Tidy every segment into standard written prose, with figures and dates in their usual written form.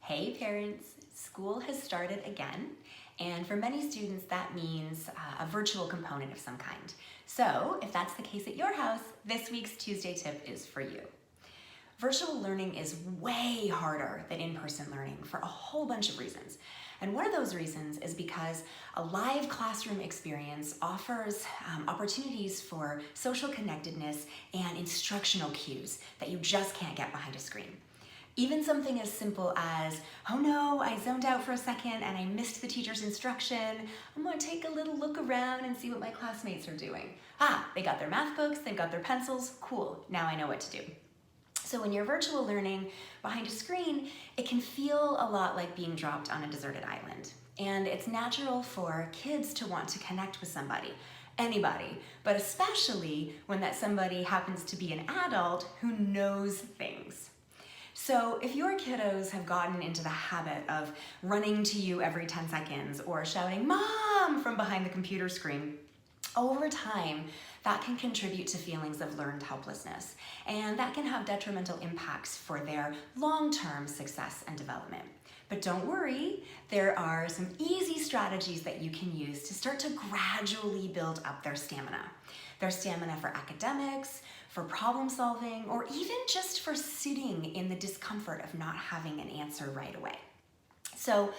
Hey parents, school has started again, and for many students that means a virtual component of some kind. So if that's the case at your house, this week's Tuesday tip is for you. Virtual learning is way harder than in-person learning for a whole bunch of reasons. And one of those reasons is because a live classroom experience offers opportunities for social connectedness and instructional cues that you just can't get behind a screen. Even something as simple as, oh no, I zoned out for a second and I missed the teacher's instruction. I'm gonna take a little look around and see what my classmates are doing. They got their math books, they've got their pencils, cool, now I know what to do. So when you're virtual learning behind a screen, it can feel a lot like being dropped on a deserted island. And it's natural for kids to want to connect with somebody, anybody, but especially when that somebody happens to be an adult who knows things. So if your kiddos have gotten into the habit of running to you every 10 seconds or shouting, "Mom!" from behind the computer screen, over time, that can contribute to feelings of learned helplessness, and that can have detrimental impacts for their long-term success and development. But don't worry, there are some easy strategies that you can use to start to gradually build up their stamina. Their stamina for academics, for problem solving, or even just for sitting in the discomfort of not having an answer right away. So,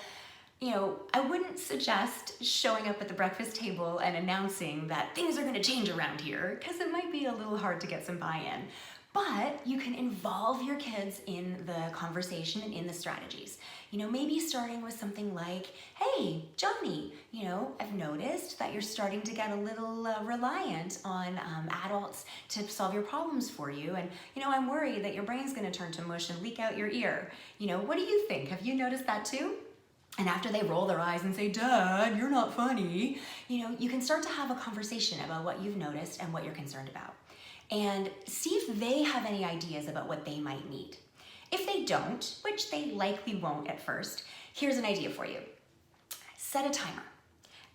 I wouldn't suggest showing up at the breakfast table and announcing that things are gonna change around here, because it might be a little hard to get some buy-in. But you can involve your kids in the conversation and in the strategies. Maybe starting with something like, hey, Johnny, I've noticed that you're starting to get a little reliant on adults to solve your problems for you. And, I'm worried that your brain's gonna turn to mush and leak out your ear. What do you think? Have you noticed that too? And after they roll their eyes and say, "Dad, you're not funny," you can start to have a conversation about what you've noticed and what you're concerned about. And see if they have any ideas about what they might need. If they don't, which they likely won't at first, here's an idea for you. Set a timer.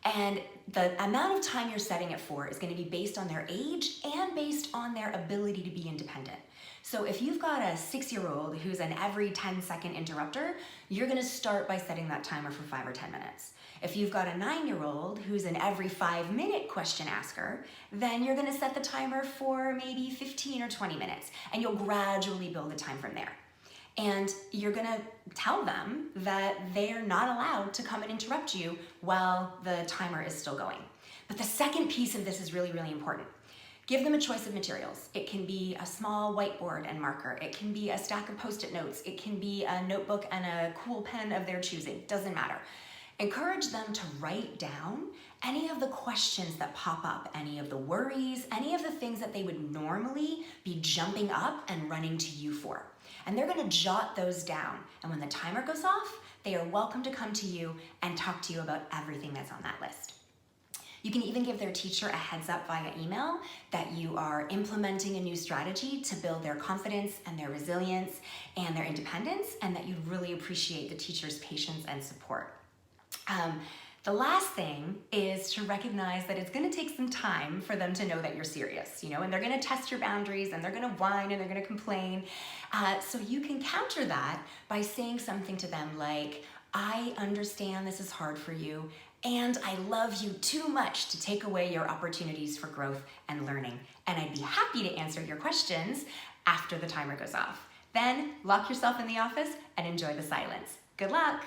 And the amount of time you're setting it for is going to be based on their age and based on their ability to be independent. So if you've got a 6-year-old who's an every 10-second interrupter, you're going to start by setting that timer for 5 or 10 minutes. If you've got a 9-year-old who's an every 5-minute question asker, then you're going to set the timer for maybe 15 or 20 minutes, and you'll gradually build the time from there. And you're gonna tell them that they're not allowed to come and interrupt you while the timer is still going. But the second piece of this is really, really important. Give them a choice of materials. It can be a small whiteboard and marker. It can be a stack of Post-it notes. It can be a notebook and a cool pen of their choosing. Doesn't matter. Encourage them to write down any of the questions that pop up, any of the worries, any of the things that they would normally be jumping up and running to you for. And they're gonna jot those down. And when the timer goes off, they are welcome to come to you and talk to you about everything that's on that list. You can even give their teacher a heads up via email that you are implementing a new strategy to build their confidence and their resilience and their independence, and that you really appreciate the teacher's patience and support. The last thing is to recognize that it's gonna take some time for them to know that you're serious, and they're gonna test your boundaries and they're gonna whine and they're gonna complain. So you can counter that by saying something to them like, "I understand this is hard for you, and I love you too much to take away your opportunities for growth and learning. And I'd be happy to answer your questions after the timer goes off." Then lock yourself in the office and enjoy the silence. Good luck.